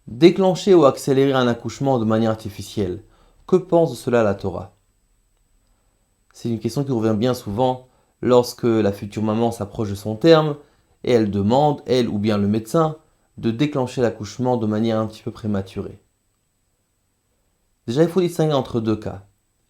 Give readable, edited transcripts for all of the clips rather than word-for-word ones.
Déclencher ou accélérer un accouchement de manière artificielle. Que pense de cela la Torah? C'est une question qui revient bien souvent lorsque la future maman s'approche de son terme et elle demande, elle ou bien le médecin, de déclencher l'accouchement de manière un petit peu prématurée. Déjà, il faut distinguer entre deux cas.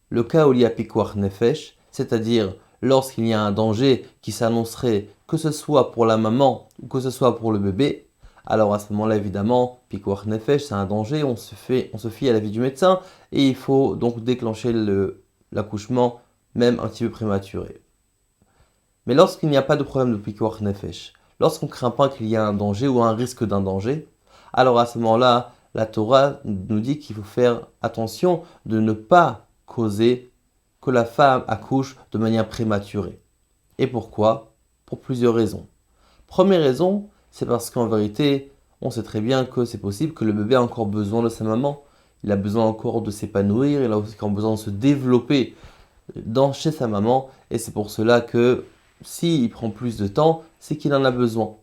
Le cas où il y a pikuach nefesh, c'est-à-dire lorsqu'il y a un danger qui s'annoncerait que ce soit pour la maman ou que ce soit pour le bébé, alors à ce moment-là, évidemment, pikuach nefesh, c'est un danger, on se fie à l'avis du médecin et il faut donc déclencher l'accouchement même un petit peu prématuré. Mais lorsqu'il n'y a pas de problème de pikuach nefesh, lorsqu'on ne craint pas qu'il y a un danger ou un risque d'un danger, alors à ce moment-là, la Torah nous dit qu'il faut faire attention de ne pas causer que la femme accouche de manière prématurée. Et pourquoi? Pour plusieurs raisons. Première raison, c'est parce qu'en vérité, on sait très bien que c'est possible que le bébé a encore besoin de sa maman. Il a besoin encore de s'épanouir, il a encore besoin de se développer chez sa maman. Et c'est pour cela que s'il prend plus de temps, c'est qu'il en a besoin.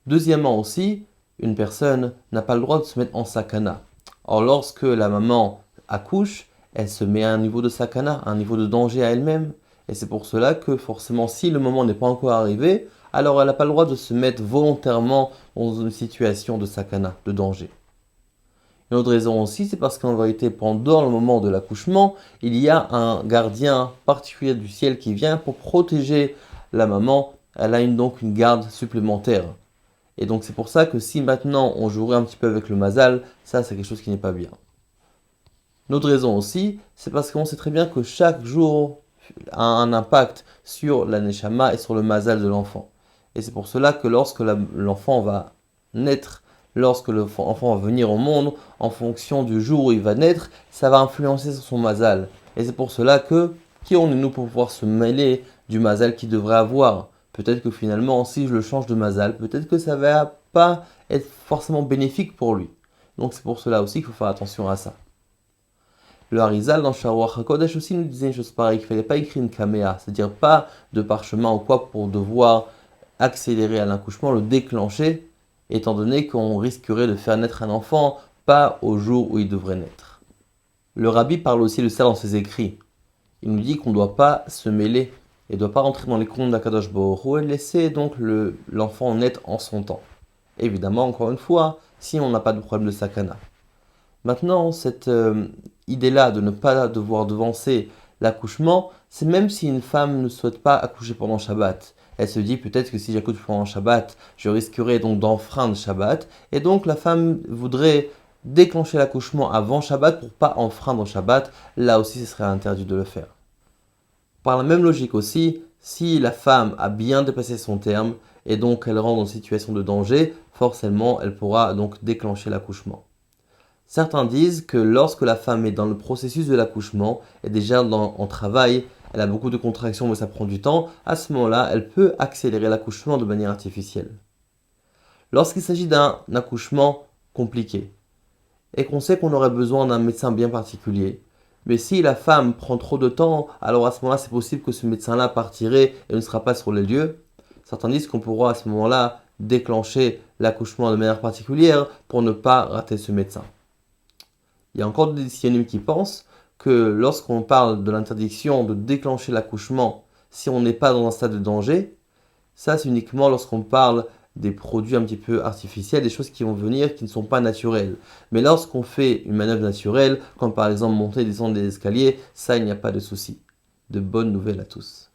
Deuxièmement aussi, une personne n'a pas le droit de se mettre en sakana. Or, lorsque la maman accouche, elle se met à un niveau de sakana, un niveau de danger à elle-même. Et c'est pour cela que forcément, si le moment n'est pas encore arrivé, alors elle n'a pas le droit de se mettre volontairement dans une situation de sakana, de danger. Une autre raison aussi, c'est parce qu'en vérité, pendant le moment de l'accouchement, il y a un gardien particulier du ciel qui vient pour protéger la maman. Elle a donc une garde supplémentaire. Et donc c'est pour ça que si maintenant on jouerait un petit peu avec le mazal, ça c'est quelque chose qui n'est pas bien. Une autre raison aussi, c'est parce qu'on sait très bien que chaque jour a un impact sur la neshama et sur le mazal de l'enfant. Et c'est pour cela que lorsque l'enfant va naître, lorsque l'enfant va venir au monde, en fonction du jour où il va naître, ça va influencer sur son mazal. Et c'est pour cela que, qui on est nous pour pouvoir se mêler du mazal qu'il devrait avoir? Peut-être que finalement, si je le change de mazal, peut-être que ça va pas être forcément bénéfique pour lui. Donc c'est pour cela aussi qu'il faut faire attention à ça. Le Harizal dans Sharuach HaKodesh aussi nous disait une chose pareille, qu'il ne fallait pas écrire une kamea, c'est-à-dire pas de parchemin ou quoi pour devoir accélérer à l'accouchement, le déclencher, étant donné qu'on risquerait de faire naître un enfant pas au jour où il devrait naître. Le Rabbi parle aussi de ça dans ses écrits. Il nous dit qu'on ne doit pas se mêler et ne doit pas rentrer dans les comptes d'Akadosh Baruch Hu et laisser donc l'enfant naître en son temps. Évidemment, encore une fois, si on n'a pas de problème de sakana. Maintenant, cette idée-là de ne pas devoir devancer l'accouchement, c'est même si une femme ne souhaite pas accoucher pendant Shabbat. Elle se dit peut-être que si j'accouche pendant Shabbat, je risquerais donc d'enfreindre Shabbat. Et donc la femme voudrait déclencher l'accouchement avant Shabbat pour pas enfreindre Shabbat. Là aussi, ce serait interdit de le faire. Par la même logique aussi, si la femme a bien dépassé son terme et donc elle rentre dans une situation de danger, forcément elle pourra donc déclencher l'accouchement. Certains disent que lorsque la femme est dans le processus de l'accouchement, est déjà en travail, elle a beaucoup de contractions mais ça prend du temps, à ce moment-là, elle peut accélérer l'accouchement de manière artificielle. Lorsqu'il s'agit d'un accouchement compliqué et qu'on sait qu'on aurait besoin d'un médecin bien particulier, mais si la femme prend trop de temps, alors à ce moment-là, c'est possible que ce médecin-là partirait et ne sera pas sur les lieux. Certains disent qu'on pourra à ce moment-là déclencher l'accouchement de manière particulière pour ne pas rater ce médecin. Il y a encore des décisionnistes qui pensent que lorsqu'on parle de l'interdiction de déclencher l'accouchement si on n'est pas dans un stade de danger, ça c'est uniquement lorsqu'on parle des produits un petit peu artificiels, des choses qui vont venir qui ne sont pas naturelles. Mais lorsqu'on fait une manœuvre naturelle, comme par exemple monter et descendre des escaliers, ça il n'y a pas de souci. De bonnes nouvelles à tous.